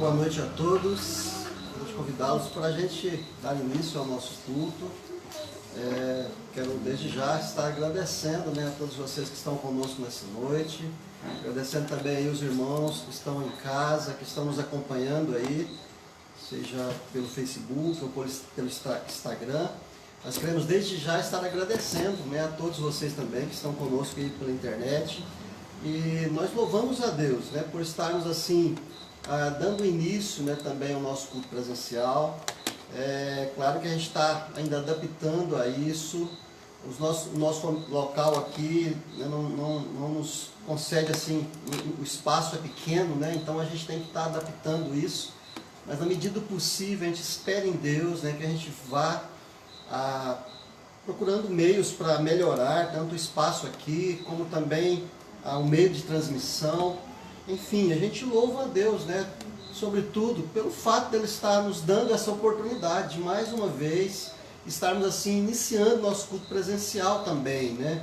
boa noite a todos. Vou convidá-los para a gente dar início ao nosso culto. Quero desde já estar agradecendo, a todos vocês que estão conosco nessa noite. Agradecendo também aí os irmãos que estão em casa, que estão nos acompanhando aí, seja pelo Facebook ou pelo Instagram. Nós queremos desde já estar agradecendo a todos vocês também que estão conosco aí pela internet. E nós louvamos a Deus por estarmos assim, dando início também ao nosso culto presencial. Claro que a gente está ainda adaptando a isso. O nosso local aqui não nos concede assim, o espaço é pequeno, então a gente tem que estar adaptando isso. Mas na medida do possível a gente espera em Deus que a gente vá procurando meios para melhorar tanto o espaço aqui como também o meio de transmissão. Enfim, a gente louva a Deus, sobretudo pelo fato de Ele estar nos dando essa oportunidade de mais uma vez estarmos assim iniciando nosso culto presencial também, É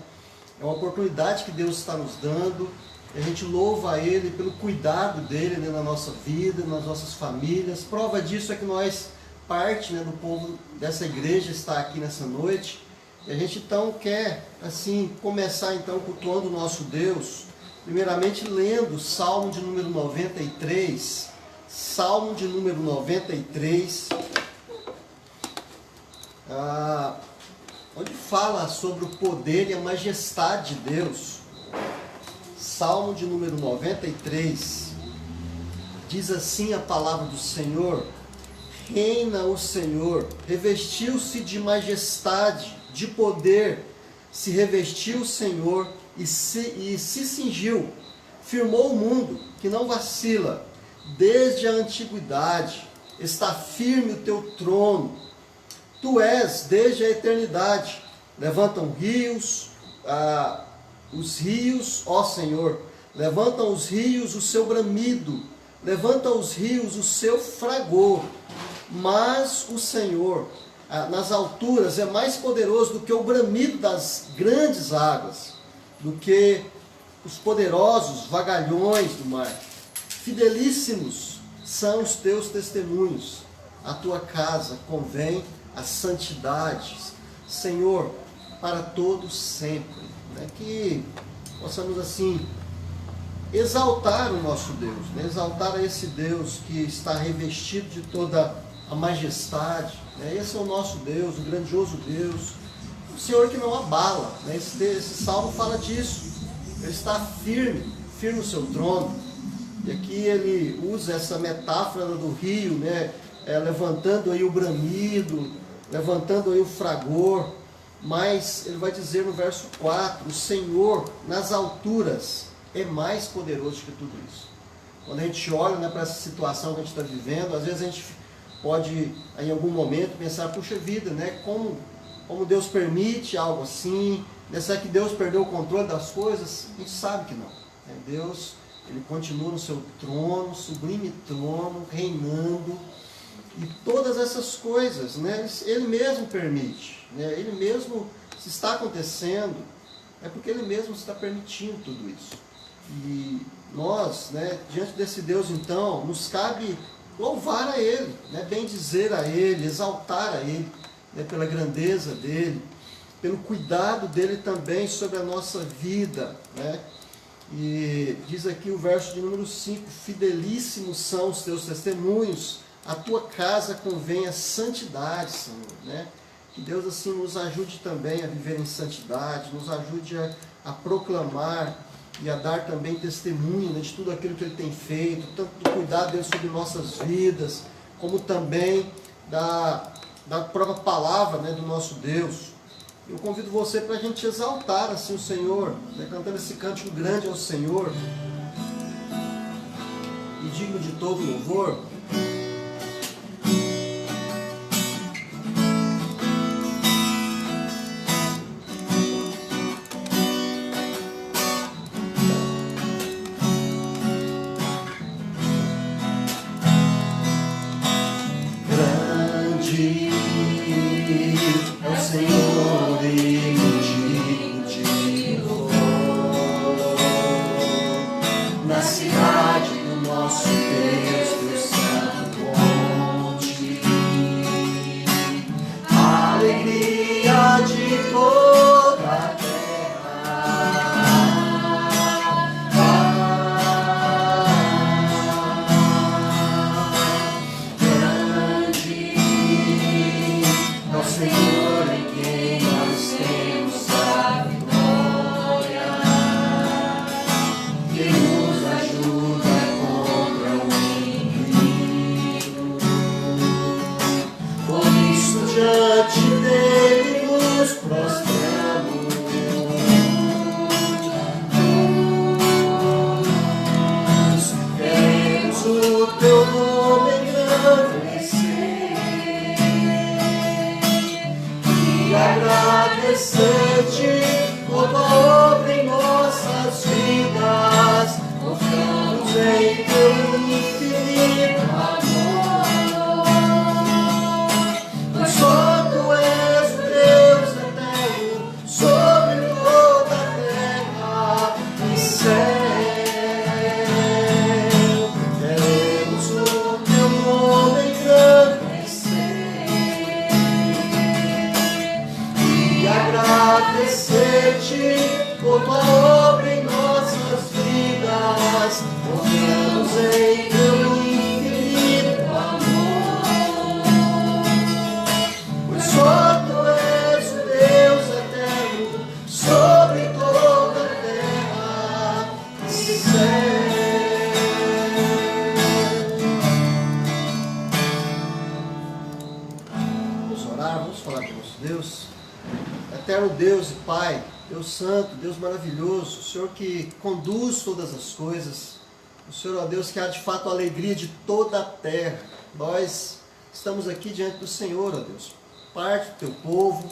uma oportunidade que Deus está nos dando. A gente louva a Ele pelo cuidado dEle na nossa vida, nas nossas famílias. Prova disso é que nós, parte do povo dessa igreja, está aqui nessa noite. E a gente então quer assim começar então cultuando o nosso Deus, primeiramente lendo o Salmo de número 93. Salmo de número 93, onde fala sobre o poder e a majestade de Deus. Salmo de número 93, diz assim a palavra do Senhor: reina o Senhor, revestiu-se de majestade, de poder, se revestiu o Senhor e se cingiu, firmou o mundo que não vacila, desde a antiguidade, está firme o teu trono, tu és desde a eternidade, levantam rios, os rios, ó Senhor, levantam os rios o seu bramido, levantam os rios o seu fragor, mas o Senhor nas alturas é mais poderoso do que o bramido das grandes águas, do que os poderosos vagalhões do mar. Fidelíssimos são os teus testemunhos, a tua casa convém a santidade, Senhor, para todos sempre. Que possamos assim exaltar o nosso Deus, exaltar a esse Deus que está revestido de toda a majestade. Esse é o nosso Deus, o grandioso Deus, o Senhor que não abala. Esse salmo fala disso. Ele está firme no seu trono. E aqui ele usa essa metáfora do rio, levantando aí o bramido, levantando aí o fragor. Mas ele vai dizer no verso 4, o Senhor nas alturas é mais poderoso que tudo isso. Quando a gente olha para essa situação que a gente está vivendo, às vezes a gente pode, em algum momento, pensar, puxa vida, como Deus permite algo assim? Será que Deus perdeu o controle das coisas? A gente sabe que não. Deus, Ele continua no seu trono, sublime trono, reinando. E todas essas coisas, Ele mesmo permite. Ele mesmo, se está acontecendo, é porque Ele mesmo está permitindo tudo isso. E nós, diante desse Deus, então, nos cabe louvar a Ele, bendizer a Ele, exaltar a Ele, pela grandeza dEle, pelo cuidado dEle também sobre a nossa vida. E diz aqui o verso de número 5, fidelíssimos são os teus testemunhos, a tua casa convém a santidade, Senhor. Que Deus assim nos ajude também a viver em santidade, nos ajude a proclamar e a dar também testemunho de tudo aquilo que Ele tem feito, tanto do cuidado dEle sobre nossas vidas, como também da própria palavra do nosso Deus. Eu convido você para a gente exaltar assim o Senhor, cantando esse cântico grande ao Senhor e digno de todo louvor. É o Senhor e digno de louvor. Na cidade do nosso Deus, Deus Santo. agradecer-te por tua obra em nossas vidas. Confiamos em teu infinito amor, pois só tu és o Deus eterno sobre toda a terra e céu. Vamos orar, vamos falar com o nosso Deus. Eterno Deus e Pai, Deus Santo, Deus maravilhoso, o Senhor que conduz todas as coisas, o Senhor, ó Deus, que há de fato a alegria de toda a terra. Nós estamos aqui diante do Senhor, ó Deus, parte do teu povo,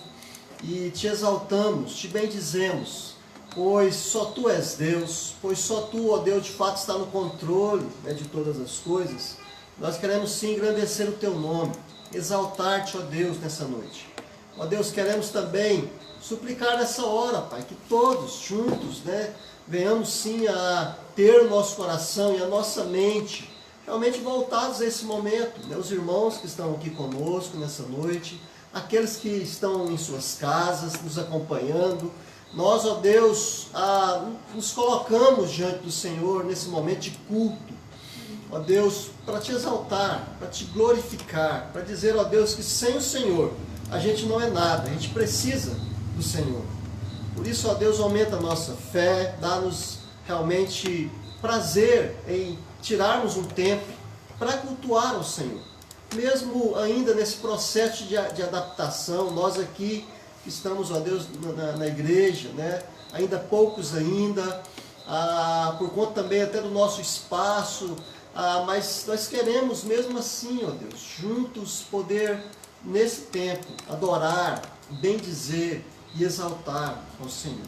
e te exaltamos, te bendizemos, pois só tu és Deus, pois só tu, ó Deus, de fato está no controle, né, de todas as coisas. Nós queremos sim engrandecer o teu nome, exaltar-te, ó Deus, nessa noite. Ó Deus, queremos também suplicar nessa hora, Pai, que todos juntos, né, venhamos sim a ter o nosso coração e a nossa mente realmente voltados a esse momento, né, os irmãos que estão aqui conosco nessa noite, aqueles que estão em suas casas, nos acompanhando. Nós, ó Deus, nos colocamos diante do Senhor nesse momento de culto, ó Deus, para te exaltar, para te glorificar, para dizer, ó Deus, que sem o Senhor a gente não é nada, a gente precisa do Senhor. Por isso, ó Deus, aumenta a nossa fé, dá-nos realmente prazer em tirarmos um tempo para cultuar o Senhor. Mesmo ainda nesse processo de adaptação, nós aqui que estamos, ó Deus, na igreja, né? Ainda poucos ainda, por conta também até do nosso espaço, mas nós queremos mesmo assim, ó Deus, juntos poder, nesse tempo, adorar, bendizer e exaltar ao Senhor.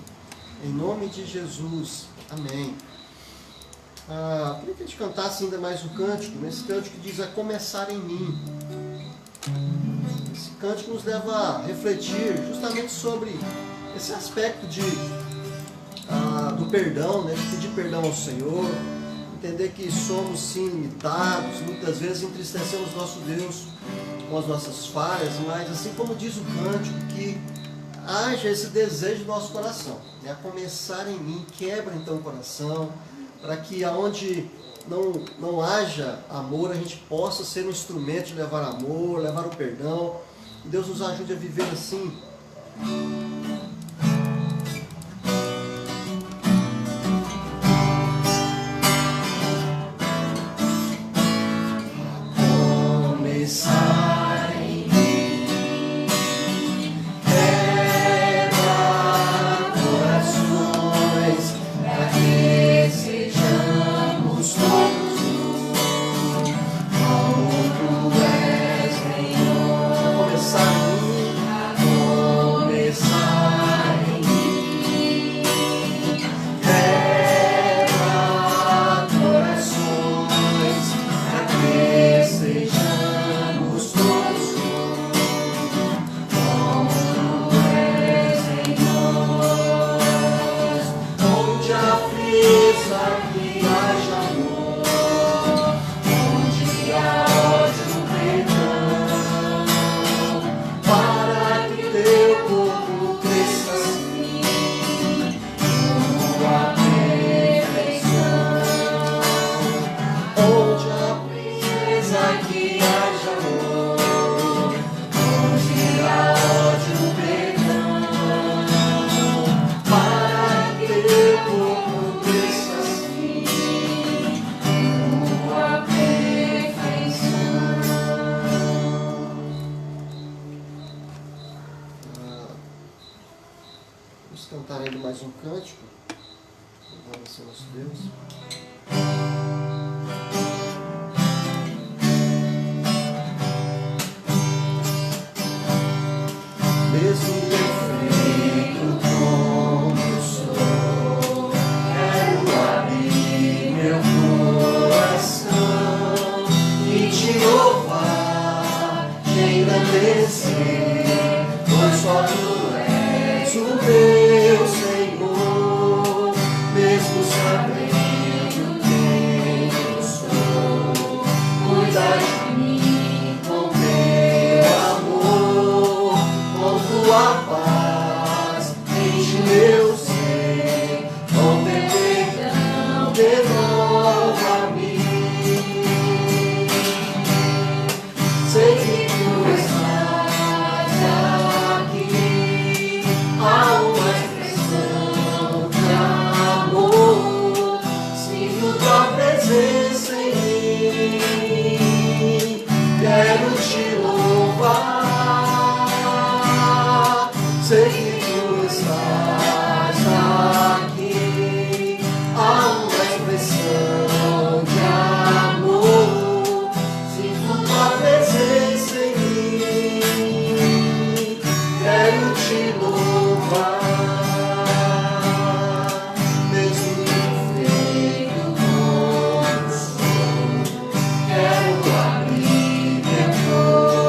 Em nome de Jesus. Amém. Queria que a gente cantasse ainda mais um cântico, nesse cântico que diz: a começar em mim. Esse cântico nos leva a refletir justamente sobre esse aspecto do perdão, né? De pedir perdão ao Senhor, entender que somos sim limitados, muitas vezes entristecemos nosso Deus com as nossas falhas, mas assim como diz o cântico, que haja esse desejo no nosso coração, né? A começar em mim. Quebra então o coração, para que aonde não haja amor, a gente possa ser um instrumento de levar amor, levar o perdão, e Deus nos ajude a viver assim. Cantar ainda mais um cântico, louvando ao nosso Deus. Mesmo perfeito como eu sou, quero abrir meu coração e te louvar, te engrandecer, pois só tu és o meu Senhor, mesmo sabendo enche meu ser, com teu perdão renova-me. Sei que tu estás aqui, há uma expressão de amor, sinto tua presença em mim, quero te louvar. Sei que tu estás aqui, há uma expressão de amor, sinto tua presença em mim, quero te louvar. Mesmo feito como sou, quero abrir meu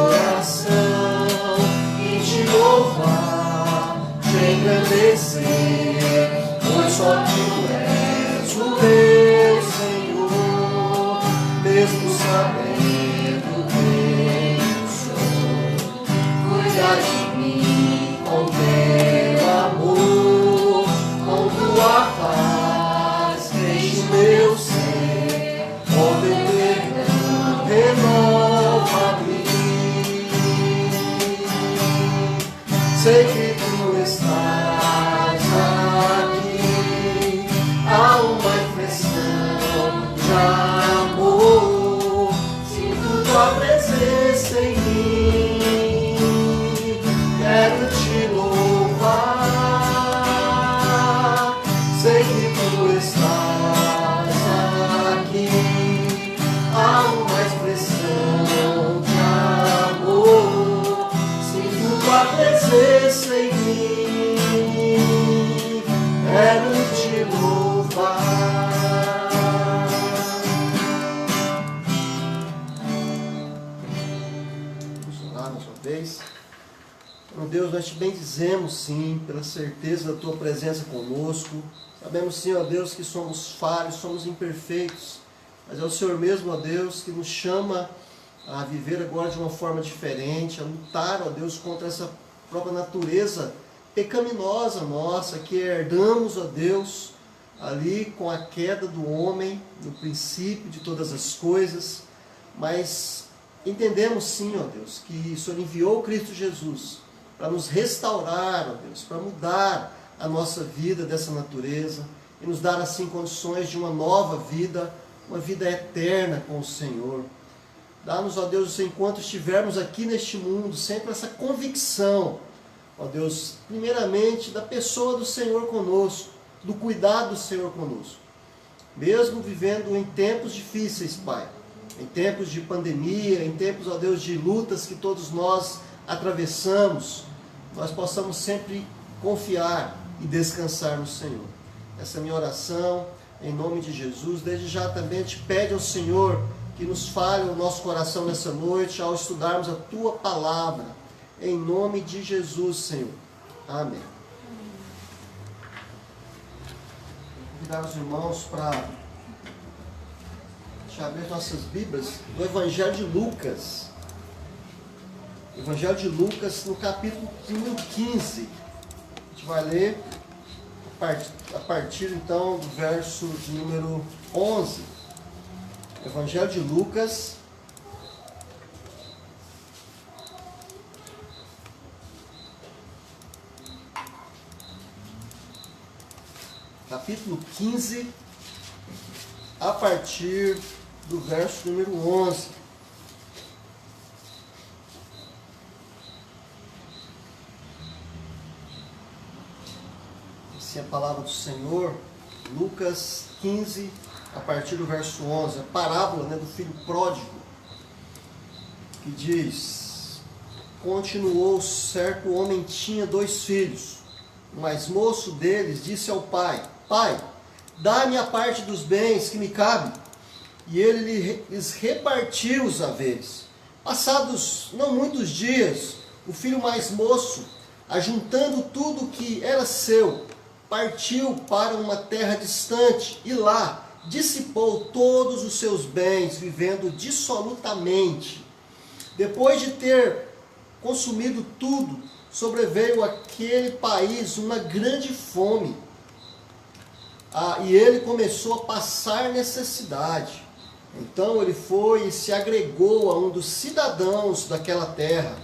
coração e te louvar, te engrandecer, pois só tu és o meu Senhor. Mesmo sabendo quem eu sou, cuida de mim com teu amor, com tua paz, enche o meu ser, com teu perdão renova-me. Sei que tu estás aqui, há uma expressão de amor, sinto tua presença em mim, quero te louvar. Sei que tu estás aqui, há uma expressão de amor, sinto tua presença em mim, quero te louvar. Vamos orar mais uma vez. Meu Deus, nós te bendizemos sim, pela certeza da tua presença conosco. Sabemos sim, ó Deus, que somos falhos, somos imperfeitos, mas é o Senhor mesmo, ó Deus, que nos chama a viver agora de uma forma diferente, a lutar, ó Deus, contra essa própria natureza pecaminosa nossa, que herdamos, ó Deus, ali com a queda do homem, no princípio de todas as coisas, mas entendemos sim, ó Deus, que o Senhor enviou Cristo Jesus para nos restaurar, ó Deus, para mudar a nossa vida dessa natureza e nos dar assim condições de uma nova vida, uma vida eterna com o Senhor. Dá-nos, ó Deus, enquanto estivermos aqui neste mundo, sempre essa convicção, ó Deus, primeiramente da pessoa do Senhor conosco, do cuidado do Senhor conosco. Mesmo vivendo em tempos difíceis, Pai, em tempos de pandemia, em tempos, ó Deus, de lutas que todos nós atravessamos, nós possamos sempre confiar e descansar no Senhor. Essa é a minha oração, em nome de Jesus. Desde já também te pede ao Senhor que nos fale o nosso coração nessa noite, ao estudarmos a Tua Palavra, em nome de Jesus, Senhor. Amém. Vou convidar os irmãos para abrir nossas Bíblias do Evangelho de Lucas. Evangelho de Lucas, no capítulo número 15. A gente vai ler a partir então do verso de número 11. Evangelho de Lucas, capítulo 15, a partir do verso número 11. Assim é a palavra do Senhor, Lucas 15, a partir do verso 11, a parábola, do filho pródigo, que diz: continuou, certo homem tinha 2 filhos. O mais moço deles disse ao pai: Pai, dá-me a parte dos bens que me cabe. E ele lhes repartiu os haveres. Passados não muitos dias, o filho mais moço, ajuntando tudo que era seu, partiu para uma terra distante e lá dissipou todos os seus bens, vivendo dissolutamente. Depois de ter consumido tudo, sobreveio àquele país uma grande fome. E ele começou a passar necessidade. Então ele foi e se agregou a um dos cidadãos daquela terra,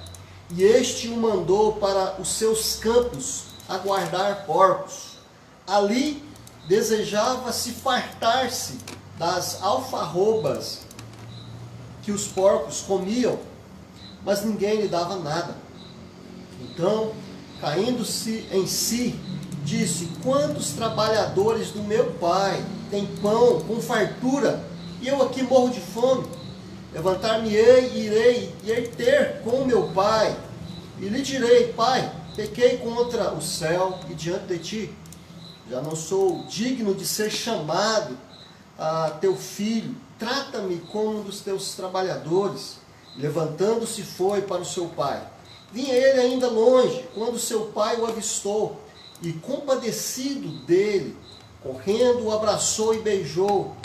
e este o mandou para os seus campos a guardar porcos. Ali desejava se fartar-se das alfarrobas que os porcos comiam, mas ninguém lhe dava nada. Então, caindo-se em si, disse: quantos trabalhadores do meu pai têm pão com fartura, e eu aqui morro de fome? Levantar-me-ei e irei ter com meu pai, e lhe direi: pai, pequei contra o céu e diante de ti. Já não sou digno de ser chamado teu filho. Trata-me como um dos teus trabalhadores. Levantando-se foi para o seu pai. Vinha ele ainda longe, quando seu pai o avistou, e compadecido dele, correndo, o abraçou e beijou.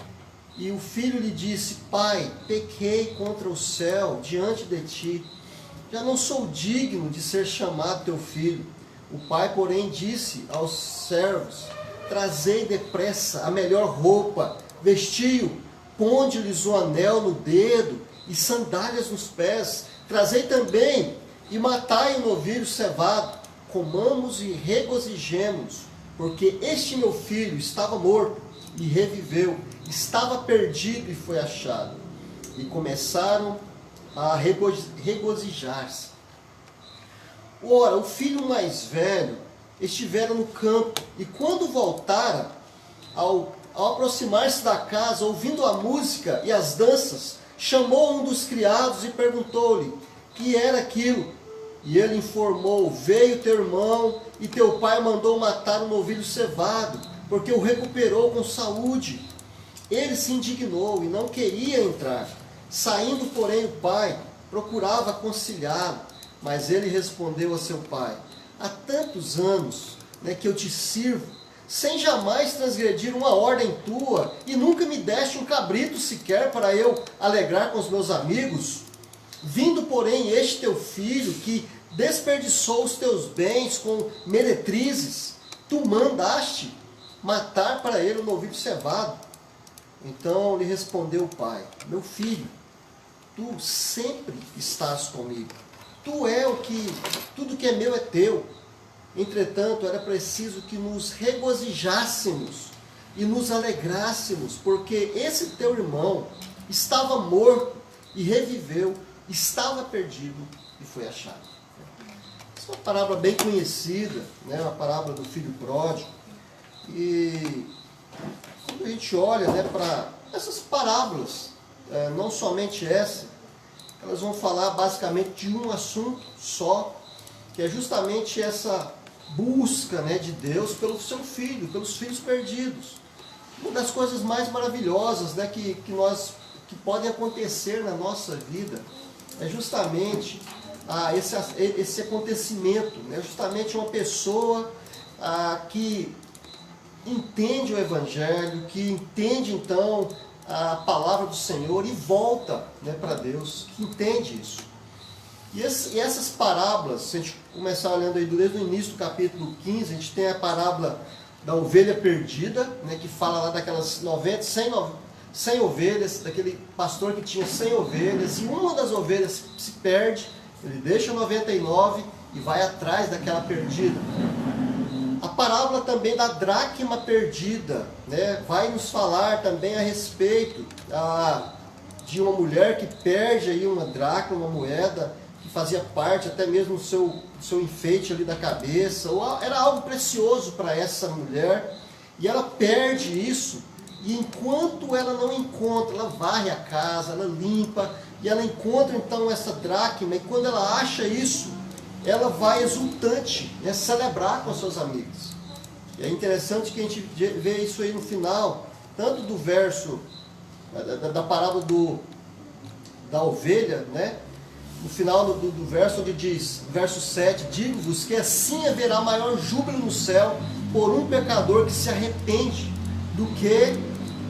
E o filho lhe disse: pai, pequei contra o céu diante de ti. Já não sou digno de ser chamado teu filho. O pai, porém, disse aos servos: trazei depressa a melhor roupa, vestiu, ponde-lhes o anel no dedo e sandálias nos pés. Trazei também e matai o novilho cevado. Comamos e regozijemos, porque este meu filho estava morto e reviveu, estava perdido e foi achado. E começaram a regozijar-se. Ora, o filho mais velho estivera no campo, e quando voltara, ao aproximar-se da casa, ouvindo a música e as danças, chamou um dos criados e perguntou-lhe que era aquilo. E ele informou: veio teu irmão, e teu pai mandou matar um novilho cevado, porque o recuperou com saúde. Ele se indignou e não queria entrar. Saindo, porém, o pai procurava conciliá-lo, mas ele respondeu a seu pai: há tantos anos que eu te sirvo, sem jamais transgredir uma ordem tua, e nunca me deste um cabrito sequer para eu alegrar com os meus amigos. Vindo, porém, este teu filho, que desperdiçou os teus bens com meretrizes, tu mandaste matar para ele o novilho cevado. Então lhe respondeu o pai: meu filho, tu sempre estás comigo. Tu é tudo que é meu é teu. Entretanto, era preciso que nos regozijássemos e nos alegrássemos, porque esse teu irmão estava morto e reviveu, estava perdido e foi achado. Essa é uma parábola bem conhecida, uma parábola do filho pródigo. E quando a gente olha para essas parábolas, não somente essa, elas vão falar basicamente de um assunto só, que é justamente essa busca de Deus pelo seu filho, pelos filhos perdidos. Uma das coisas mais maravilhosas que podem acontecer na nossa vida é justamente esse acontecimento, justamente uma pessoa que entende o Evangelho, que entende então a palavra do Senhor e volta para Deus, que entende isso. E essas parábolas, se a gente começar olhando aí desde o início do capítulo 15, a gente tem a parábola da ovelha perdida, que fala lá daquelas 100 ovelhas, daquele pastor que tinha 100 ovelhas, e uma das ovelhas se perde, ele deixa 99 e vai atrás daquela perdida. A parábola também da dracma perdida, vai nos falar também a respeito de uma mulher que perde aí uma dracma, uma moeda, que fazia parte até mesmo do seu enfeite ali da cabeça, ou era algo precioso para essa mulher, e ela perde isso, e enquanto ela não encontra, ela varre a casa, ela limpa, e ela encontra então essa dracma, e quando ela acha isso, ela vai exultante, celebrar com seus amigos. E é interessante que a gente vê isso aí no final, tanto do verso, da parábola da ovelha, no final do verso, onde diz, verso 7, digo-vos que assim haverá maior júbilo no céu por um pecador que se arrepende, do que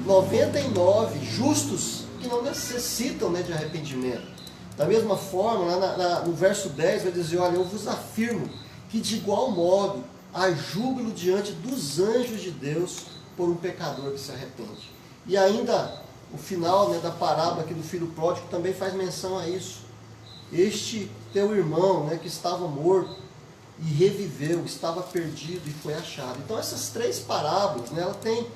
99 justos que não necessitam de arrependimento. Da mesma forma, lá no verso 10 vai dizer: olha, eu vos afirmo que de igual modo há júbilo diante dos anjos de Deus por um pecador que se arrepende. E ainda o final, né, da parábola aqui do filho pródigo também faz menção a isso. Este teu irmão, né, que estava morto e reviveu, estava perdido e foi achado. Então essas três parábolas, né, ela tem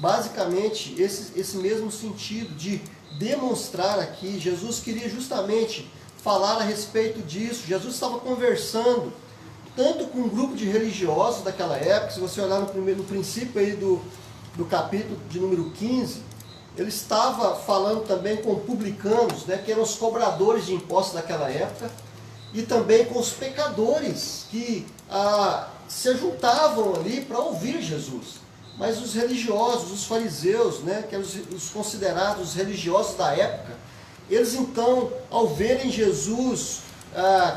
basicamente esse mesmo sentido de demonstrar aqui. Jesus queria justamente falar a respeito disso. Jesus estava conversando tanto com um grupo de religiosos daquela época. Se você olhar no princípio aí do capítulo de número 15, ele estava falando também com publicanos, né, que eram os cobradores de impostos daquela época, e também com os pecadores que se juntavam ali para ouvir Jesus. Mas os religiosos, os fariseus, né, que eram os considerados religiosos da época, eles então, ao verem Jesus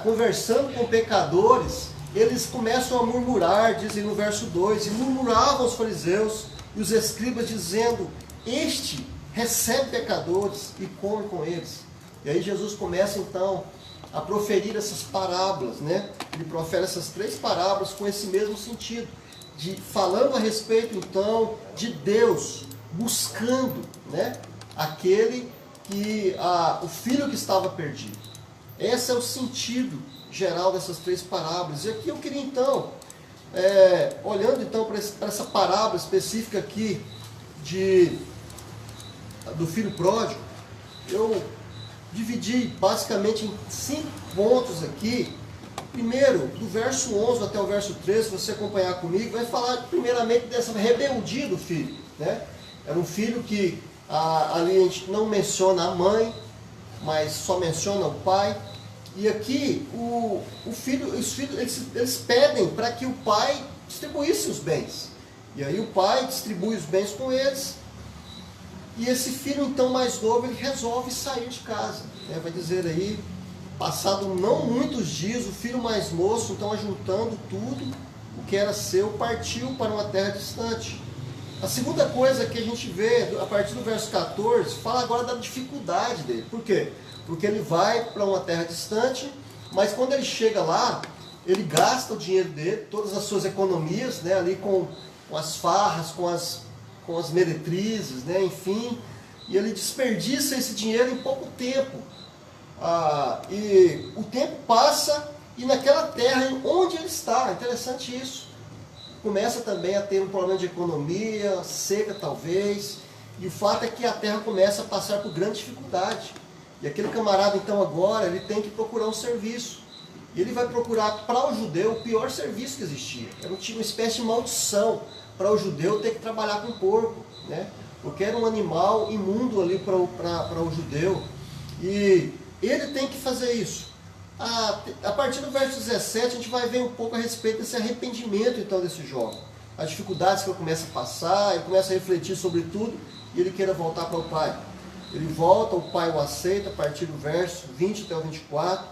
conversando com pecadores, eles começam a murmurar, dizem no verso 2, e murmuravam os fariseus e os escribas, dizendo: este recebe pecadores e come com eles. E aí Jesus começa então a proferir essas parábolas, né? Ele profere essas três parábolas com esse mesmo sentido, falando a respeito então de Deus buscando, né, aquele que o filho que estava perdido. Esse é o sentido geral dessas três parábolas. E aqui eu queria então, olhando então para essa parábola específica aqui do filho pródigo, eu dividi basicamente em 5 pontos aqui. Primeiro, do verso 11 até o verso 13, se você acompanhar comigo, vai falar primeiramente dessa rebeldia do filho, né? Era um filho que ali a gente não menciona a mãe, mas só menciona o pai. E aqui os filhos eles pedem para que o pai distribuísse os bens. E aí o pai distribui os bens com eles. E esse filho então mais novo, ele resolve sair de casa, né? Vai dizer aí, passado não muitos dias, o filho mais moço, então ajuntando tudo o que era seu, partiu para uma terra distante. A segunda coisa que a gente vê, a partir do verso 14, fala agora da dificuldade dele. Por quê? Porque ele vai para uma terra distante, mas quando ele chega lá, ele gasta o dinheiro dele, todas as suas economias, né, ali com as farras, com as meretrizes, né, enfim, e ele desperdiça esse dinheiro em pouco tempo. E o tempo passa, e naquela terra onde ele está, interessante isso, começa também a ter um problema de economia, seca talvez, e o fato é que a terra começa a passar por grande dificuldade. E aquele camarada então agora, ele tem que procurar um serviço. E ele vai procurar para o judeu o pior serviço que existia. Era uma espécie de maldição para o judeu ter que trabalhar com porco, né? Porque era um animal imundo ali para o judeu. E ele tem que fazer isso. A partir do verso 17, a gente vai ver um pouco a respeito desse arrependimento então desse jovem. As dificuldades que ele começa a passar, ele começa a refletir sobre tudo e ele queira voltar para o pai. Ele volta, o pai o aceita, a partir do verso 20 até o 24.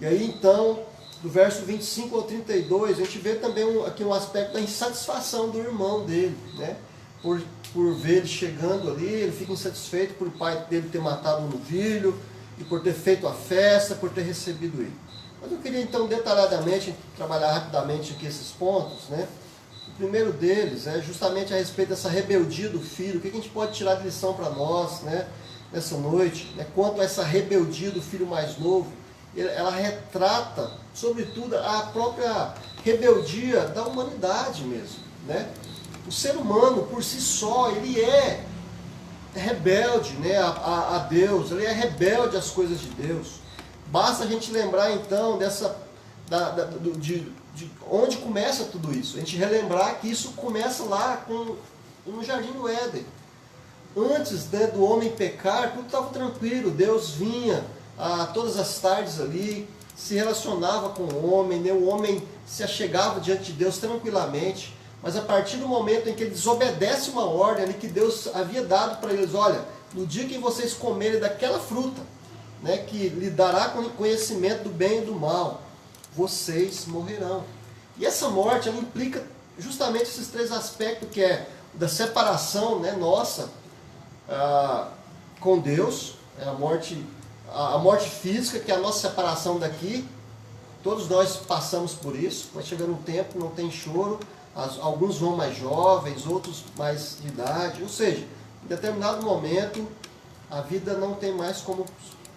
E aí então, do verso 25 ao 32, a gente vê também aqui um aspecto da insatisfação do irmão dele, né? Por ver ele chegando ali, ele fica insatisfeito por o pai dele ter matado um novilho, e por ter feito a festa, por ter recebido ele. Mas eu queria então detalhadamente trabalhar rapidamente aqui esses pontos, né? O primeiro deles é justamente a respeito dessa rebeldia do filho. O que a gente pode tirar de lição para nós, né, nessa noite, né, quanto a essa rebeldia do filho mais novo? Ela retrata, sobretudo, a própria rebeldia da humanidade mesmo, né? O ser humano, por si só, ele é rebelde, né, a Deus, ele é rebelde às coisas de Deus. Basta a gente lembrar então de onde começa tudo isso. A gente relembrar que isso começa lá no Jardim do Éden. Antes, né, do homem pecar, tudo estava tranquilo. Deus vinha todas as tardes ali, se relacionava com o homem, né, o homem se achegava diante de Deus tranquilamente. Mas a partir do momento em que ele desobedece uma ordem ali que Deus havia dado para eles: olha, no dia que vocês comerem daquela fruta, né, que lhe dará conhecimento do bem e do mal, vocês morrerão. E essa morte, ela implica justamente esses três aspectos, que é da separação, né, nossa com Deus, a morte física, que é a nossa separação daqui, Todos nós passamos por isso, vai chegando um tempo, não tem choro, alguns vão mais jovens, outros mais de idade, ou seja, em determinado momento a vida não tem mais como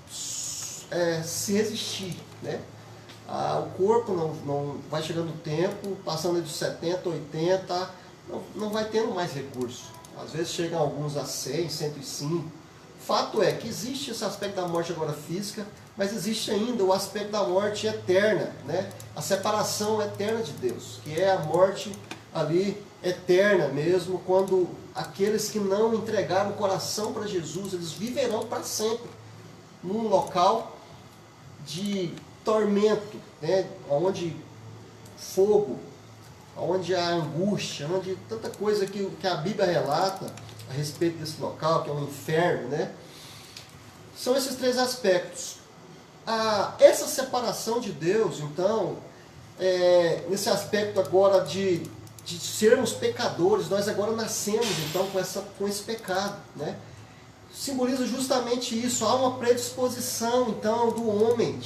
se resistir, né? O corpo não vai chegando o tempo, passando dos 70, 80, não vai tendo mais recurso. Às vezes chegam alguns a 100, 105. Fato é que existe esse aspecto da morte agora física, mas existe ainda o aspecto da morte eterna, né? A separação eterna de Deus, que é a morte ali eterna mesmo, quando aqueles que não entregaram o coração para Jesus, eles viverão para sempre num local de tormento, né? Onde fogo, onde há angústia, onde tanta coisa que a Bíblia relata a respeito desse local, que é um inferno, né? São esses três aspectos. Essa separação de Deus, então, nesse aspecto agora de sermos pecadores, nós agora nascemos então com esse pecado, né? Simboliza justamente isso. Há uma predisposição então do homem.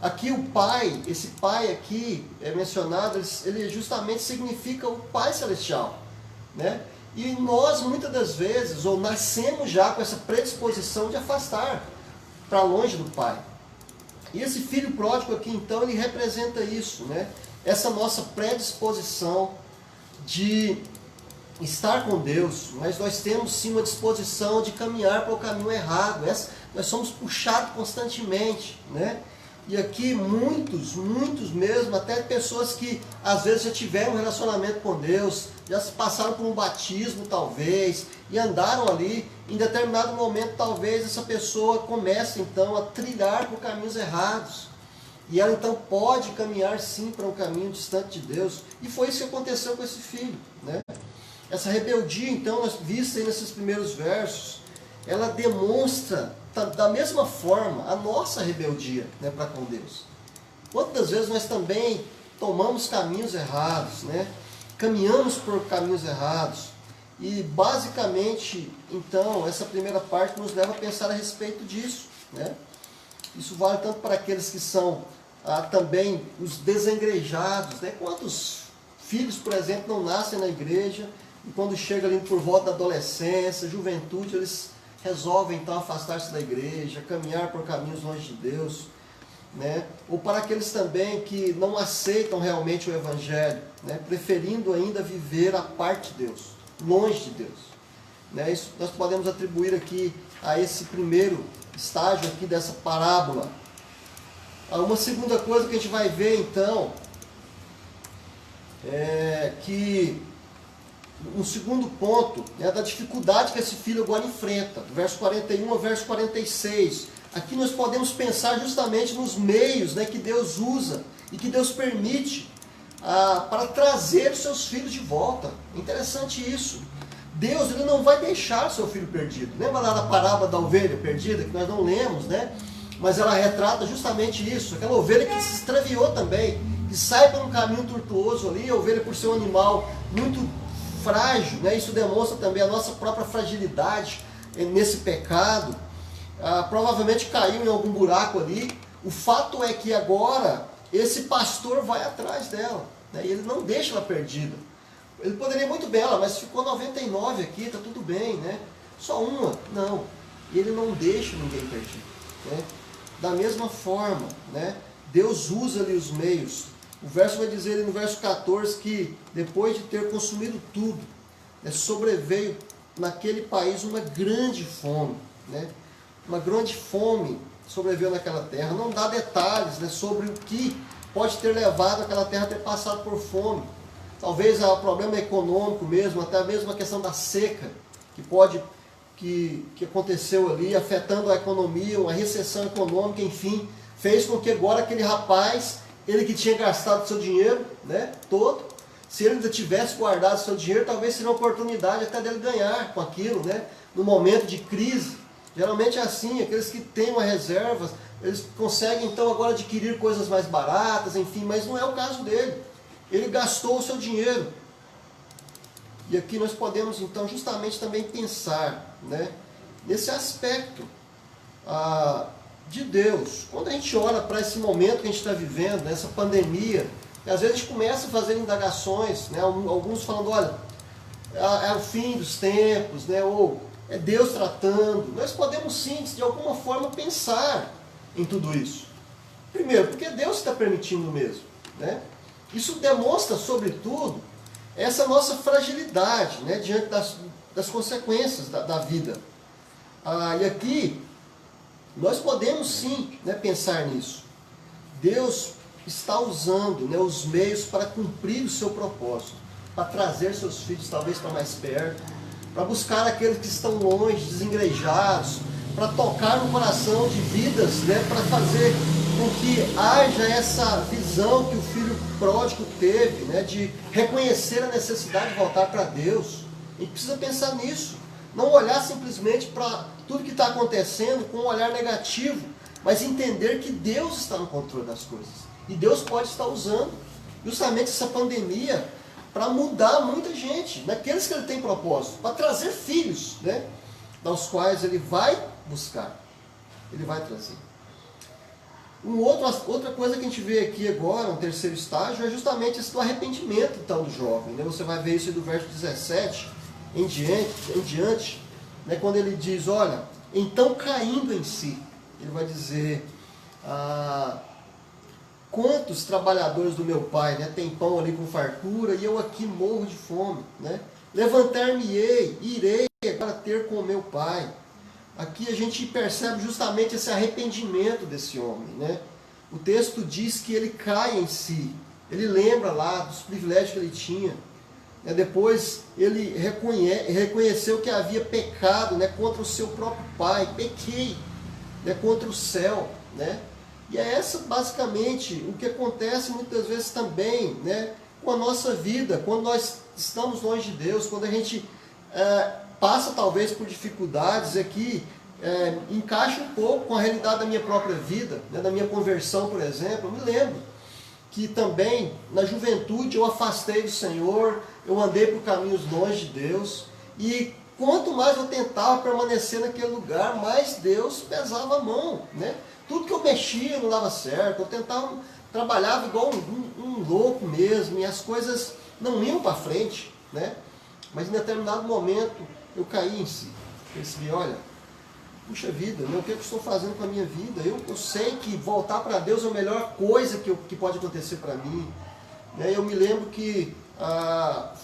Aqui o Pai, esse Pai aqui é mencionado, ele justamente significa o Pai Celestial, né? E nós muitas das vezes, ou nascemos já com essa predisposição de afastar para longe do Pai. E esse filho pródigo aqui então, ele representa isso, né? Essa nossa predisposição de estar com Deus, mas nós temos sim uma disposição de caminhar para o caminho errado. Nós somos puxados constantemente, né? E aqui muitos mesmo, até pessoas que às vezes já tiveram um relacionamento com Deus, já passaram por um batismo talvez, e andaram ali, em determinado momento talvez essa pessoa comece então a trilhar por caminhos errados. E ela então pode caminhar sim para um caminho distante de Deus. E foi isso que aconteceu com esse filho, né? Essa rebeldia então, vista aí nesses primeiros versos, ela demonstra da mesma forma a nossa rebeldia, né, para com Deus. Quantas vezes nós também tomamos caminhos errados, né? Caminhamos por caminhos errados. E basicamente, então, essa primeira parte nos leva a pensar a respeito disso, né? Isso vale tanto para aqueles que são também os desengrejados, né? Quantos filhos, por exemplo, não nascem na igreja e quando chega ali por volta da adolescência, juventude, eles resolvem então afastar-se da igreja, caminhar por caminhos longe de Deus, né? Ou para aqueles também que não aceitam realmente o Evangelho, né? Preferindo ainda viver a parte de Deus, longe de Deus, né? Isso nós podemos atribuir aqui a esse primeiro estágio aqui dessa parábola. Uma segunda coisa que a gente vai ver então é que um segundo ponto, né, da dificuldade que esse filho agora enfrenta, verso 41 ao verso 46. Aqui nós podemos pensar justamente nos meios, né, que Deus usa e que Deus permite para trazer os seus filhos de volta. Interessante isso. Deus, ele não vai deixar seu filho perdido. Lembra lá da parábola da ovelha perdida, que nós não lemos, né? Mas ela retrata justamente isso. Aquela ovelha que se extraviou também, que sai por um caminho tortuoso ali, a ovelha por ser um animal muito frágil, né? Isso demonstra também a nossa própria fragilidade nesse pecado. Provavelmente caiu em algum buraco ali. O fato é que agora esse pastor vai atrás dela, né? E ele não deixa ela perdida. Ele poderia muito bem, mas ficou 99 aqui, está tudo bem, né? Só uma, não. E ele não deixa ninguém perdido, né? Da mesma forma, né? Deus usa ali os meios. O verso vai dizer ali no verso 14 que depois de ter consumido tudo, sobreveio naquele país uma grande fome, né? Uma grande fome sobreveio naquela terra. Não dá detalhes, né, sobre o que pode ter levado aquela terra a ter passado por fome. Talvez o problema econômico mesmo, até mesmo a questão da seca, que aconteceu ali, afetando a economia, uma recessão econômica, enfim, fez com que agora aquele rapaz, ele que tinha gastado seu dinheiro, né, todo, se ele ainda tivesse guardado seu dinheiro, talvez seria uma oportunidade até dele ganhar com aquilo, né, no momento de crise. Geralmente é assim, aqueles que têm uma reserva, eles conseguem então agora adquirir coisas mais baratas, enfim, mas não é o caso dele. Ele gastou o seu dinheiro. E aqui nós podemos então justamente também pensar, né, nesse aspecto de Deus. Quando a gente olha para esse momento que a gente está vivendo, nessa pandemia, às vezes a gente começa a fazer indagações, né? Alguns falando, olha, é o fim dos tempos, né? Ou é Deus tratando. Nós podemos sim, de alguma forma, pensar em tudo isso. Primeiro, porque Deus está permitindo mesmo, né? Isso demonstra, sobretudo, essa nossa fragilidade, né? Diante das consequências da vida. E aqui, nós podemos sim, né, pensar nisso. Deus está usando, né, os meios para cumprir o seu propósito, para trazer seus filhos talvez para mais perto, para buscar aqueles que estão longe, desigrejados, para tocar no coração de vidas, né, para fazer com que haja essa visão que o filho pródigo teve, né, de reconhecer a necessidade de voltar para Deus. A gente precisa pensar nisso, não olhar simplesmente para tudo que está acontecendo com um olhar negativo, mas entender que Deus está no controle das coisas. E Deus pode estar usando justamente essa pandemia para mudar muita gente, naqueles que Ele tem propósito, para trazer filhos, né, aos quais Ele vai buscar, Ele vai trazer. Outra coisa que a gente vê aqui agora, no terceiro estágio, é justamente esse do arrependimento então, do jovem. Né? Você vai ver isso do verso 17 em diante, né, quando ele diz, olha, então caindo em si, ele vai dizer, quantos trabalhadores do meu pai, né, têm pão ali com fartura e eu aqui morro de fome, né? Levantar-me-ei, irei agora ter com o meu pai. Aqui a gente percebe justamente esse arrependimento desse homem, né? O texto diz que ele cai em si, ele lembra lá dos privilégios que ele tinha. Depois ele reconheceu que havia pecado, né, contra o seu próprio pai, pequei, né, contra o céu, né? E é essa basicamente o que acontece muitas vezes também, né, com a nossa vida, quando nós estamos longe de Deus, quando a gente passa talvez por dificuldades aqui, encaixa um pouco com a realidade da minha própria vida, né, da minha conversão, por exemplo. Eu me lembro que também na juventude eu afastei do Senhor, eu andei por caminhos longe de Deus, e quanto mais eu tentava permanecer naquele lugar, mais Deus pesava a mão, né? Tudo que eu mexia não dava certo, eu trabalhava igual um louco mesmo, e as coisas não iam para frente, né? Mas em determinado momento eu caí em si, percebi, olha, puxa vida, né, o que eu estou fazendo com a minha vida? Eu sei que voltar para Deus é a melhor coisa que pode acontecer para mim. Né? Eu me lembro que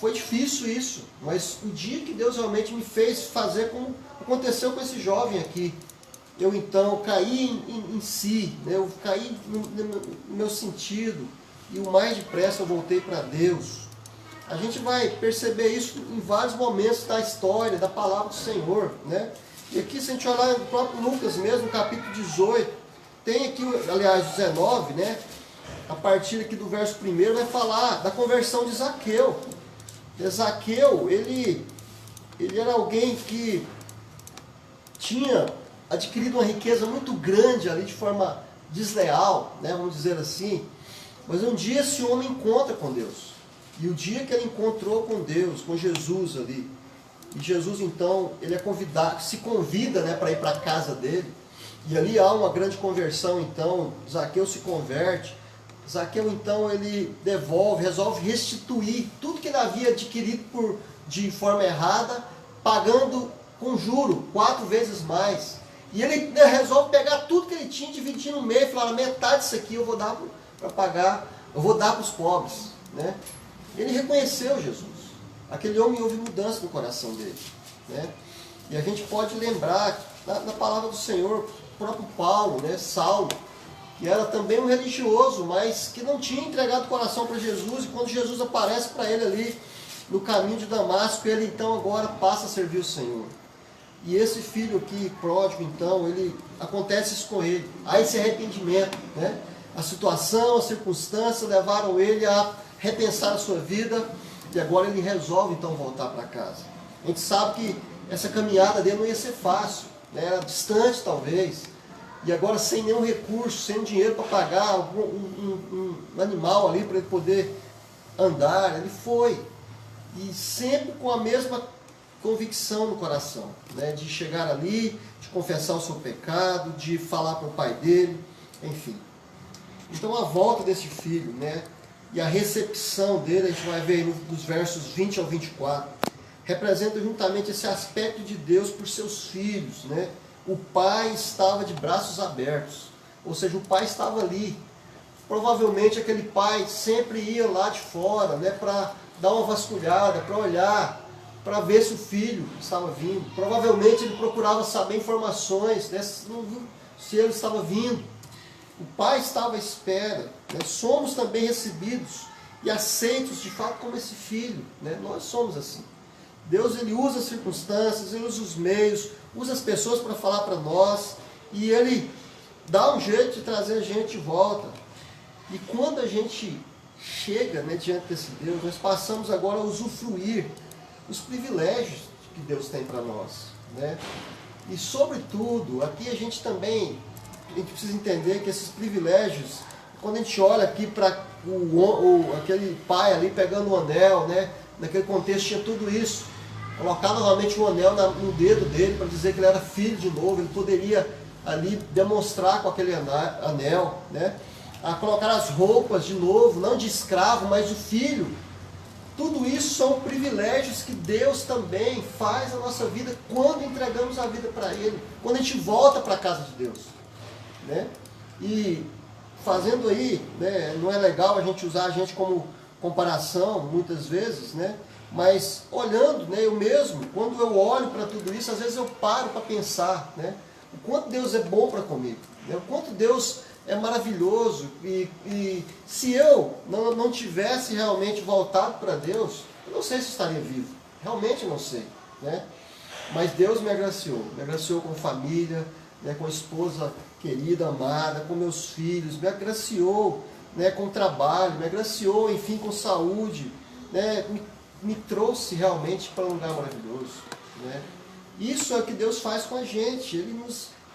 foi difícil isso, mas o dia que Deus realmente me fez fazer como aconteceu com esse jovem aqui, eu então caí em si, né? Eu caí no meu sentido, e o mais depressa eu voltei para Deus. A gente vai perceber isso em vários momentos da história, da palavra do Senhor, né? E aqui, se a gente olhar no próprio Lucas mesmo, no capítulo 18, tem aqui, aliás, 19, né? A partir aqui do verso 1, vai falar da conversão de Zaqueu. Zaqueu, ele era alguém que tinha adquirido uma riqueza muito grande ali de forma desleal, né? Vamos dizer assim. Mas um dia esse homem encontra com Deus. E o dia que ele encontrou com Deus, com Jesus ali, e Jesus então, ele se convida, né, para ir para a casa dele, e ali há uma grande conversão então, Zaqueu se converte, Zaqueu então ele resolve restituir tudo que ele havia adquirido de forma errada, pagando com juro 4 vezes mais. E ele resolve pegar tudo que ele tinha, dividir no meio, e falar, metade disso aqui eu vou dar para pagar, eu vou dar para os pobres, né? Ele reconheceu Jesus. Aquele homem houve mudança no coração dele, né? E a gente pode lembrar na palavra do Senhor, o próprio Paulo, né? Saulo, que era também um religioso, mas que não tinha entregado o coração para Jesus, e quando Jesus aparece para ele ali no caminho de Damasco, ele então agora passa a servir o Senhor. E esse filho aqui, pródigo, então, acontece isso com ele. Há esse arrependimento, né? A situação, a circunstância levaram ele a repensar a sua vida, e agora ele resolve então voltar para casa. A gente sabe que essa caminhada dele não ia ser fácil, né? Era distante talvez, e agora sem nenhum recurso, sem dinheiro para pagar um animal ali para ele poder andar, ele foi. E sempre com a mesma convicção no coração, né? De chegar ali, de confessar o seu pecado, de falar para o pai dele, enfim. Então a volta desse filho, né? E a recepção dele, a gente vai ver nos versos 20 ao 24, representa juntamente esse aspecto de Deus por seus filhos, né? O pai estava de braços abertos, ou seja, o pai estava ali. Provavelmente aquele pai sempre ia lá de fora, né? Para dar uma vasculhada, para olhar, para ver se o filho estava vindo. Provavelmente ele procurava saber informações, né? Se ele estava vindo. O pai estava à espera, né? Somos também recebidos e aceitos de fato como esse filho, né? Nós somos assim. Deus, ele usa as circunstâncias, ele usa os meios, usa as pessoas para falar para nós, e ele dá um jeito de trazer a gente de volta. E quando a gente chega, né, diante desse Deus, nós passamos agora a usufruir os privilégios que Deus tem para nós, né? E sobretudo, aqui a gente precisa entender que esses privilégios, quando a gente olha aqui para aquele pai ali pegando o anel, né? Naquele contexto tinha tudo isso. Colocar novamente o anel no dedo dele para dizer que ele era filho de novo, ele poderia ali demonstrar com aquele anel, né? A colocar as roupas de novo, não de escravo, mas de filho. Tudo isso são privilégios que Deus também faz na nossa vida quando entregamos a vida para Ele, quando a gente volta para a casa de Deus, né? E fazendo aí, né, não é legal a gente usar a gente como comparação muitas vezes, né? Mas olhando, né, eu mesmo, quando eu olho para tudo isso, às vezes eu paro para pensar, né, o quanto Deus é bom para comigo, né, o quanto Deus é maravilhoso, e se eu não tivesse realmente voltado para Deus, eu não sei se estaria vivo, realmente não sei, né? Mas Deus me agraciou com família, né, com a esposa querida, amada, com meus filhos, me agraciou, né, com trabalho, me agraciou, enfim, com saúde, né, me trouxe realmente para um lugar maravilhoso, né? Isso é o que Deus faz com a gente, Ele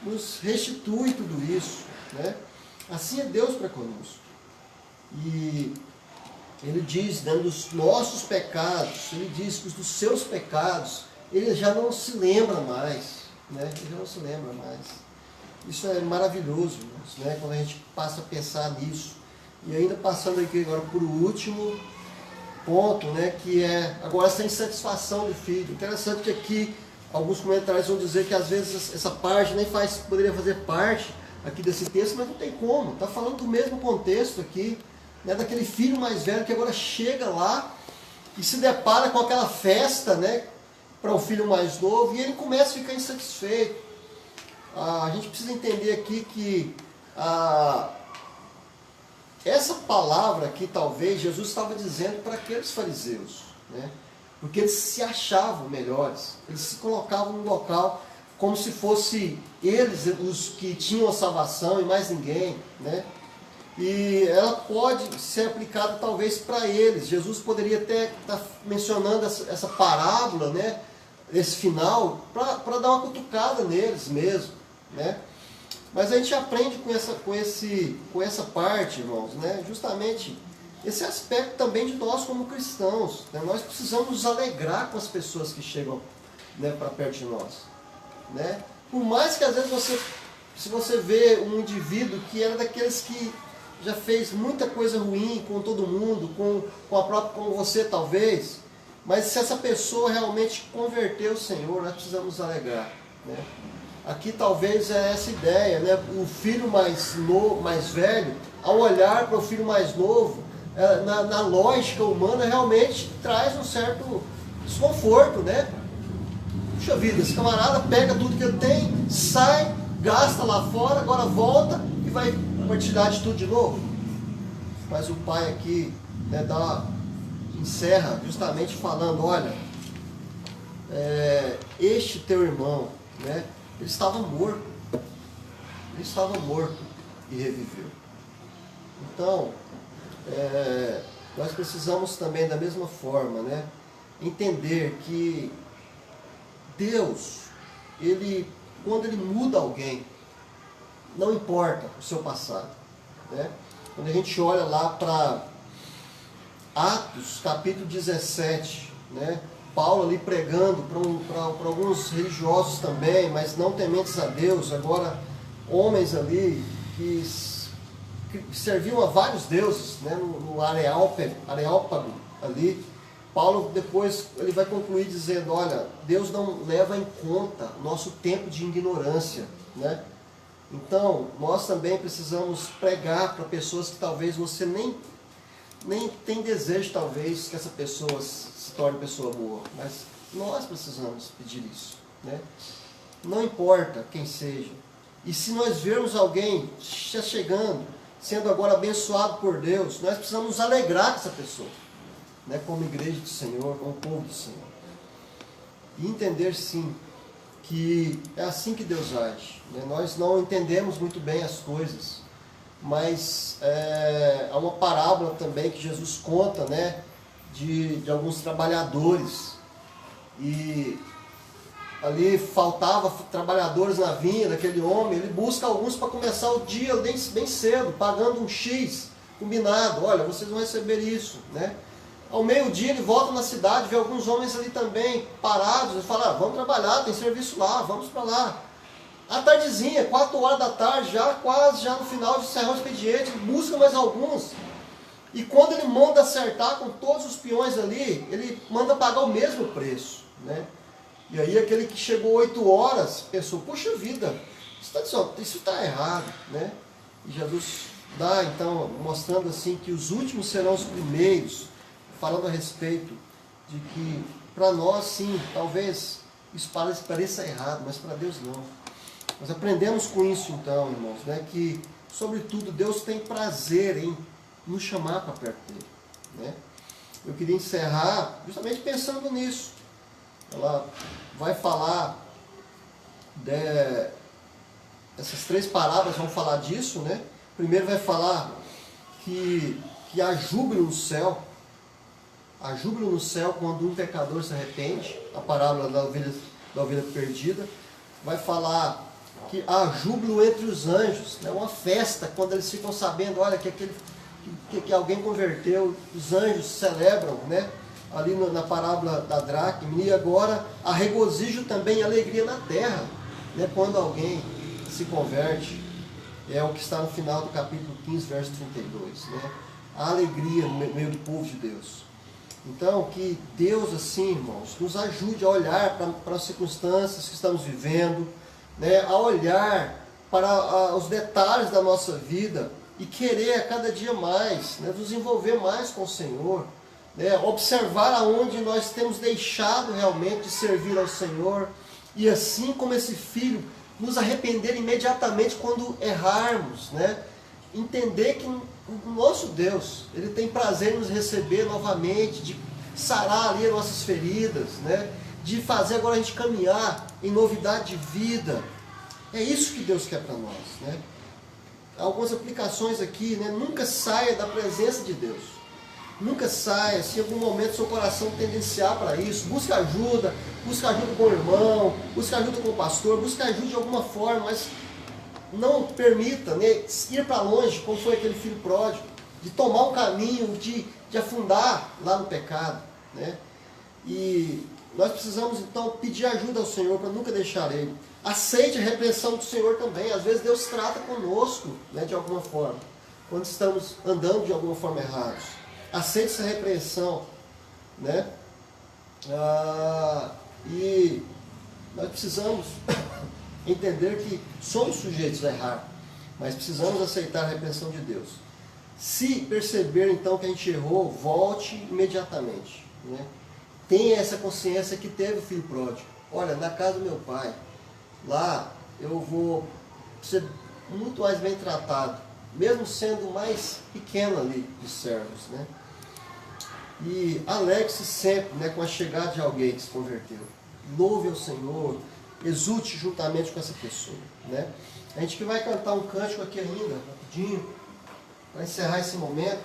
nos restitui tudo isso, né? Assim é Deus para conosco. E Ele diz, dentro dos nossos pecados, Ele diz que dos seus pecados, Ele já não se lembra mais, né? Ele já não se lembra mais. Isso é maravilhoso, né? Quando a gente passa a pensar nisso. E ainda passando aqui agora por o último ponto, né? Que é agora essa insatisfação do filho. Interessante que aqui alguns comentários vão dizer que às vezes essa parte nem poderia fazer parte aqui desse texto, mas não tem como. Está falando do mesmo contexto aqui, né? Daquele filho mais velho que agora chega lá e se depara com aquela festa, né? Para o filho mais novo, e ele começa a ficar insatisfeito. A gente precisa entender aqui que essa palavra aqui, talvez, Jesus estava dizendo para aqueles fariseus, né? Porque eles se achavam melhores, eles se colocavam no local como se fosse eles os que tinham a salvação e mais ninguém, né? E ela pode ser aplicada talvez para eles. Jesus poderia até estar mencionando essa parábola, né? Esse final, para dar uma cutucada neles mesmo, né? Mas a gente aprende com essa parte, irmãos, né? Justamente esse aspecto também de nós como cristãos, né? Nós precisamos nos alegrar com as pessoas que chegam, né, para perto de nós, né? Por mais que às vezes se você vê um indivíduo que era daqueles que já fez muita coisa ruim com todo mundo, com você talvez, mas se essa pessoa realmente converteu o Senhor, nós precisamos nos alegrar, né? Aqui talvez é essa ideia, né? O filho mais velho, ao olhar para o filho mais novo, na lógica humana, realmente traz um certo desconforto, né? Puxa vida, esse camarada pega tudo que ele tem, sai, gasta lá fora, agora volta e vai partilhar de tudo de novo. Mas o pai aqui, né, encerra justamente falando, olha, este teu irmão, né, ele estava morto e reviveu. Então, nós precisamos também da mesma forma, né, entender que Deus, quando Ele muda alguém, não importa o seu passado, né? Quando a gente olha lá para Atos capítulo 17, né, Paulo ali pregando para alguns religiosos também, mas não tementes a Deus, agora homens ali que serviam a vários deuses, né, no Areópago ali. Paulo depois ele vai concluir dizendo, olha, Deus não leva em conta o nosso tempo de ignorância, né? Então, nós também precisamos pregar para pessoas que talvez você nem tem desejo, talvez, que essa pessoa se torne pessoa boa, mas nós precisamos pedir isso, né? Não importa quem seja. E se nós vermos alguém chegando, sendo agora abençoado por Deus, nós precisamos nos alegrar com essa pessoa, né? Como igreja do Senhor, como povo do Senhor. E entender, sim, que é assim que Deus age, né? Nós não entendemos muito bem as coisas, mas há uma parábola também que Jesus conta, né? De alguns trabalhadores, e ali faltava trabalhadores na vinha daquele homem. Ele busca alguns para começar o dia bem cedo, pagando um X combinado. Olha, vocês vão receber isso, né? Ao meio-dia ele volta na cidade, vê alguns homens ali também parados, e fala, vamos trabalhar, tem serviço lá, vamos para lá. À tardezinha, 4 horas da tarde, quase no final de encerrar o expediente, ele busca mais alguns. E quando ele manda acertar com todos os peões ali, ele manda pagar o mesmo preço, né? E aí aquele que chegou 8 horas, pensou, puxa vida, isso está errado, né? E Jesus dá, então, mostrando assim que os últimos serão os primeiros, falando a respeito de que, para nós, sim, talvez isso pareça errado, mas para Deus não. Nós aprendemos com isso, então, irmãos, né, que, sobretudo, Deus tem prazer em nos chamar para perto dele, né? Eu queria encerrar justamente pensando nisso. Ela vai falar, essas 3 parábolas vão falar disso, né? Primeiro vai falar que há júbilo no céu. Há júbilo no céu quando um pecador se arrepende, a parábola da ovelha perdida. Vai falar que há júbilo entre os anjos, né? Uma festa, quando eles ficam sabendo, olha, que alguém converteu, os anjos celebram, né? Ali na parábola da dracma. E agora há regozijo também e alegria na terra, né? Quando alguém se converte, é o que está no final do capítulo 15, verso 32, né? Há alegria no meio do povo de Deus. Então, que Deus, assim, irmãos, nos ajude a olhar para as circunstâncias que estamos vivendo, né? A olhar para os detalhes da nossa vida e querer a cada dia mais, né? Nos envolver mais com o Senhor, né? Observar aonde nós temos deixado realmente de servir ao Senhor, e assim como esse filho, nos arrepender imediatamente quando errarmos, né? Entender que o nosso Deus, Ele tem prazer em nos receber novamente, de sarar ali as nossas feridas, né? De fazer agora a gente caminhar em novidade de vida. É isso que Deus quer para nós, né? Algumas aplicações aqui, né? Nunca saia da presença de Deus. Nunca saia, se em algum momento seu coração tendenciar para isso. Busca ajuda com o irmão, busca ajuda com o pastor, busca ajuda de alguma forma, mas não permita, né, ir para longe, como foi aquele filho pródigo, de tomar um caminho, de afundar lá no pecado, né? E nós precisamos então pedir ajuda ao Senhor para nunca deixar Ele. Aceite a repreensão do Senhor também. Às vezes Deus trata conosco, né, de alguma forma, quando estamos andando de alguma forma errados. Aceite essa repreensão, né? E nós precisamos entender que somos sujeitos a errar, mas precisamos aceitar a repreensão de Deus. Se perceber então que a gente errou, volte imediatamente, né? Tenha essa consciência que teve o filho pródigo. Olha, na casa do meu pai, lá eu vou ser muito mais bem tratado, mesmo sendo o mais pequeno ali dos servos, né? E alegre-se sempre, né, com a chegada de alguém que se converteu. Louve ao Senhor, exulte juntamente com essa pessoa, né? A gente que vai cantar um cântico aqui ainda, rapidinho, para encerrar esse momento.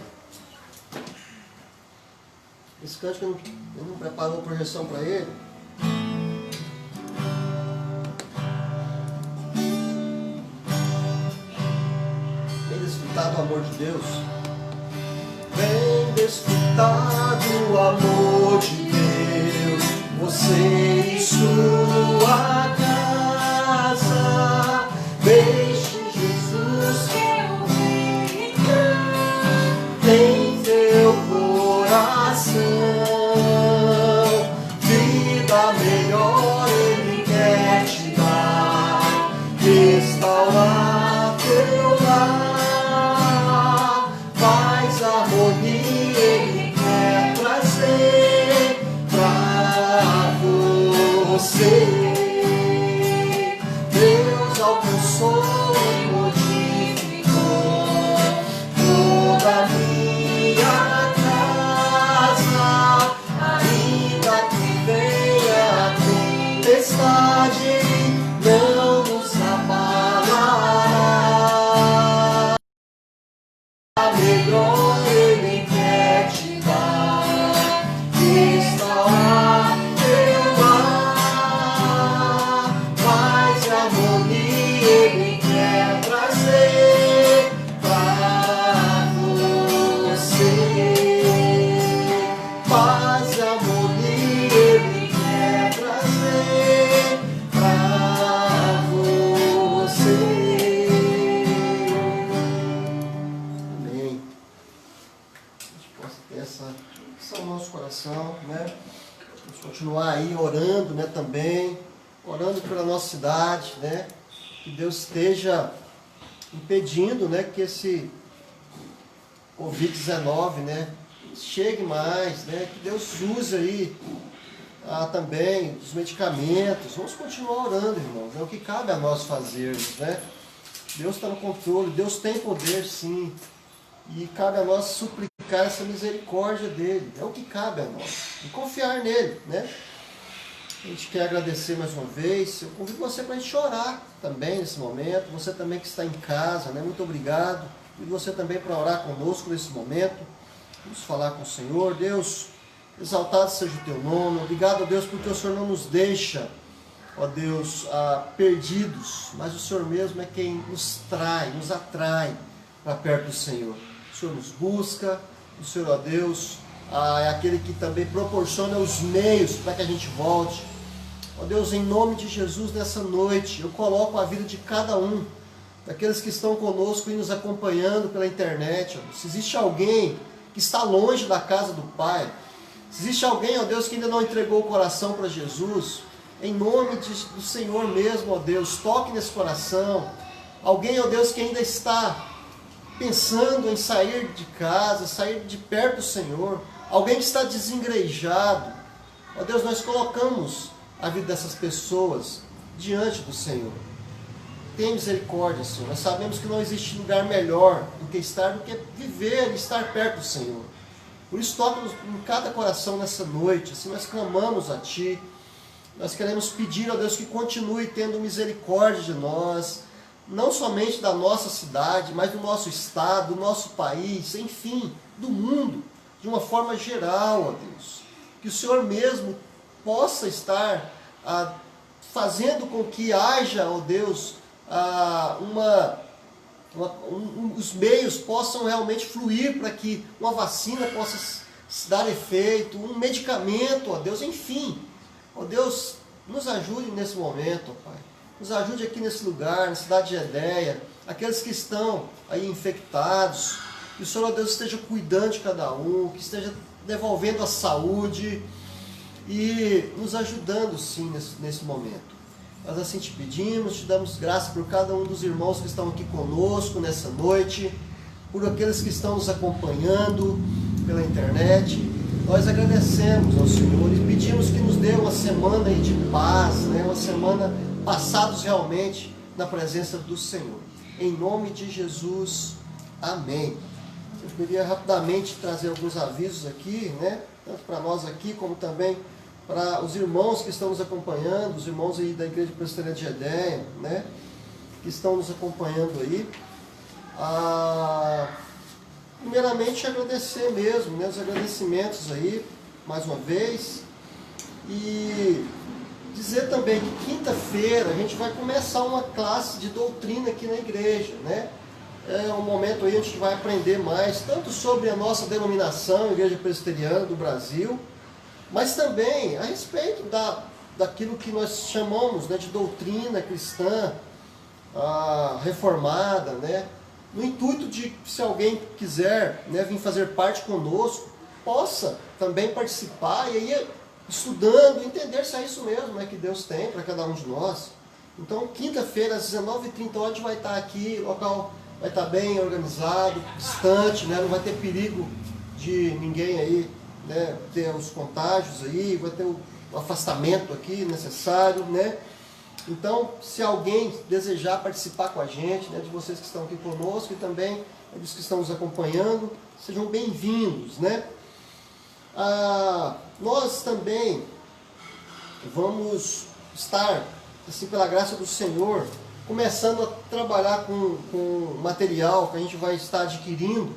Esse cântico eu não preparou a projeção para ele. Vem desfrutar do amor de Deus. Vem desfrutar do amor de Deus. você e sua casa, deixe Jesus em teu coração. Vida melhor Ele quer te dar, restaurar teu lar, paz, harmonia Ele quer trazer pra você. Deus alcançou e modificou toda a minha casa, ainda que venha a tempestade, não nos abalará. Melhor Ele quer te dar, restaurar teu lar, paz e harmonia Ele quer trazer pra você. Paz e harmonia Ele quer trazer pra você. Amém. A gente possa ter essa no nosso coração, né? Vamos continuar aí orando, né, também, orando pela nossa cidade, né? Que Deus esteja impedindo, né, que esse Covid-19, né, chegue mais, né? Que Deus use aí também os medicamentos. Vamos continuar orando, irmãos. É o que cabe a nós fazermos, né? Deus está no controle, Deus tem poder, sim. E cabe a nós suplicar essa misericórdia dele. É o que cabe a nós. E confiar nele, né? A gente quer agradecer mais uma vez. Eu convido você para a gente orar também nesse momento. Você também que está em casa, né? Muito obrigado. E você também para orar conosco nesse momento. Vamos falar com o Senhor. Deus, exaltado seja o teu nome. Obrigado, Deus, porque o Senhor não nos deixa, ó Deus, perdidos. Mas o Senhor mesmo é quem nos atrai para perto do Senhor. O Senhor nos busca, o Senhor, ó Deus, é aquele que também proporciona os meios para que a gente volte. Ó Deus, em nome de Jesus, nessa noite, eu coloco a vida de cada um, daqueles que estão conosco e nos acompanhando pela internet. Ó. Se existe alguém que está longe da casa do Pai, se existe alguém, ó Deus, que ainda não entregou o coração para Jesus, em nome do Senhor mesmo, ó Deus, toque nesse coração. Alguém, ó Deus, que ainda está pensando em sair de casa, sair de perto do Senhor, alguém que está desengrejado, ó Deus, nós colocamos a vida dessas pessoas diante do Senhor. Tem misericórdia, Senhor. Nós sabemos que não existe lugar melhor do que viver e estar perto do Senhor. Por isso, toca em cada coração nessa noite. Assim, nós clamamos a Ti. Nós queremos pedir, ó Deus, que continue tendo misericórdia de nós, não somente da nossa cidade, mas do nosso estado, do nosso país, enfim, do mundo, de uma forma geral, ó Deus. Que o Senhor mesmo possa estar fazendo com que haja, ó Deus, os meios possam realmente fluir para que uma vacina possa dar efeito, um medicamento, ó Deus, enfim. Ó Deus, nos ajude nesse momento, ó Pai. Nos ajude aqui nesse lugar, na cidade de Edéia, aqueles que estão aí infectados, que o Senhor, ó Deus, esteja cuidando de cada um, que esteja devolvendo a saúde e nos ajudando sim nesse momento. Nós assim te pedimos, te damos graça por cada um dos irmãos que estão aqui conosco nessa noite, por aqueles que estão nos acompanhando pela internet. Nós agradecemos ao Senhor e pedimos que nos dê uma semana aí de paz, né? Uma semana passados realmente na presença do Senhor. Em nome de Jesus, amém. Eu queria rapidamente trazer alguns avisos aqui, né? Tanto para nós aqui, como também para os irmãos que estão nos acompanhando, os irmãos aí da Igreja Presbiteriana de Edéia, né? Que estão nos acompanhando aí. Primeiramente agradecer mesmo, né? Os agradecimentos aí, mais uma vez. E dizer também que quinta-feira a gente vai começar uma classe de doutrina aqui na igreja, né? É um momento aí onde a gente vai aprender mais, tanto sobre a nossa denominação, Igreja Presbiteriana do Brasil, mas também a respeito daquilo que nós chamamos, né, de doutrina cristã reformada, né, no intuito de, se alguém quiser, né, vir fazer parte conosco, possa também participar e aí estudando, entender se é isso mesmo, né, que Deus tem para cada um de nós. Então, quinta-feira, às 19h30, a gente vai estar aqui, o local vai estar bem organizado, distante, né, não vai ter perigo de ninguém aí, né, ter os contágios aí, vai ter o afastamento aqui necessário, né. Então, se alguém desejar participar com a gente, né, de vocês que estão aqui conosco e também dos que estão nos acompanhando, sejam bem-vindos, né. Nós também vamos estar, assim, pela graça do Senhor, começando a trabalhar com material que a gente vai estar adquirindo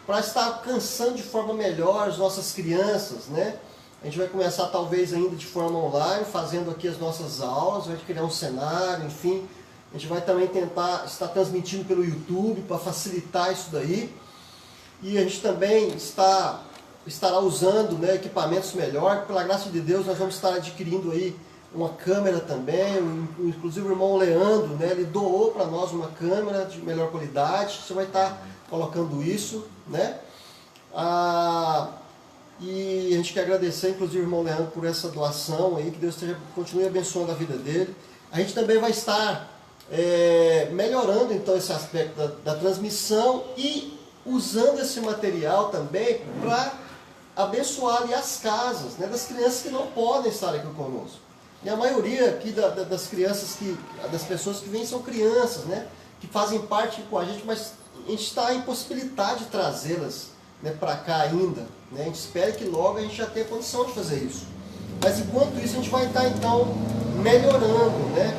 para estar alcançando de forma melhor as nossas crianças, né? A gente vai começar talvez ainda de forma online, fazendo aqui as nossas aulas, vai criar um cenário, enfim. A gente vai também tentar estar transmitindo pelo YouTube para facilitar isso daí. E a gente também estará usando, né, equipamentos melhores. Pela graça de Deus, nós vamos estar adquirindo aí uma câmera também. Inclusive o irmão Leandro, né, ele doou para nós uma câmera de melhor qualidade. Você vai estar colocando isso, né? E a gente quer agradecer, inclusive, o irmão Leandro por essa doação aí, que Deus continue abençoando a vida dele. A gente também vai estar melhorando, então, esse aspecto da transmissão e usando esse material também para abençoar ali as casas, né, das crianças que não podem estar aqui conosco. E a maioria aqui das crianças, das pessoas que vêm são crianças, né, que fazem parte com a gente, mas a gente está impossibilitado de trazê-las, né, para cá ainda, né? A gente espera que logo a gente já tenha condição de fazer isso. Mas enquanto isso a gente vai estar então melhorando, né,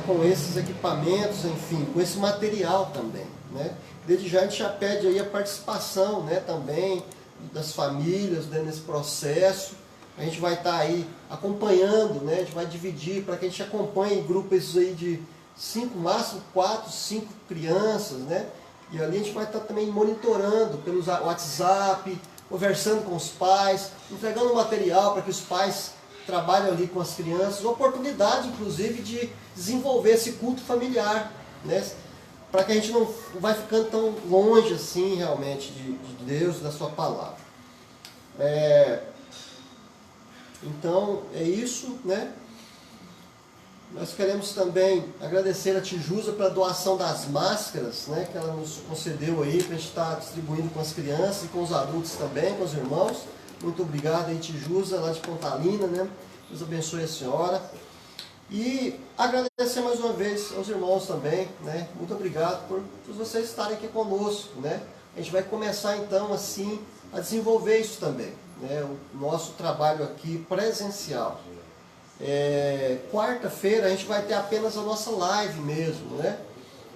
com esses equipamentos, enfim, com esse material também, né? Desde já a gente já pede aí a participação, né, também das famílias, né, nesse processo. A gente vai estar aí acompanhando, né, a gente vai dividir para que a gente acompanhe grupos aí de 5, máximo 4, 5 crianças, né? E ali a gente vai estar também monitorando pelo WhatsApp, conversando com os pais, entregando material para que os pais trabalhem ali com as crianças, oportunidade inclusive de desenvolver esse culto familiar, né? Para que a gente não vai ficando tão longe assim realmente de Deus, da sua palavra. Então é isso, né? Nós queremos também agradecer a Tijusa pela doação das máscaras, né, que ela nos concedeu aí, para a gente estar distribuindo com as crianças e com os adultos também, com os irmãos. Muito obrigado aí, Tijusa, lá de Pontalina, né? Deus abençoe a senhora. E agradecer mais uma vez aos irmãos também, né? Muito obrigado por vocês estarem aqui conosco, né? A gente vai começar então assim a desenvolver isso também, né? O nosso trabalho aqui presencial. Quarta-feira a gente vai ter apenas a nossa live mesmo, né?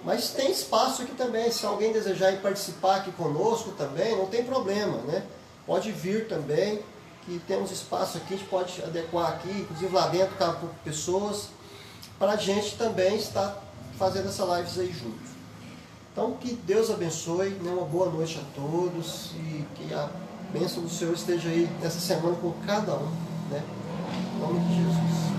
Mas tem espaço aqui também, se alguém desejar ir participar aqui conosco também, não tem problema, né? Pode vir também, que temos espaço aqui, a gente pode adequar aqui, inclusive lá dentro cabe por pessoas, para a gente também estar fazendo essa live aí juntos. Então que Deus abençoe, né? Uma boa noite a todos e que a bênção do Senhor esteja aí nessa semana com cada um, né? Em nome de Jesus.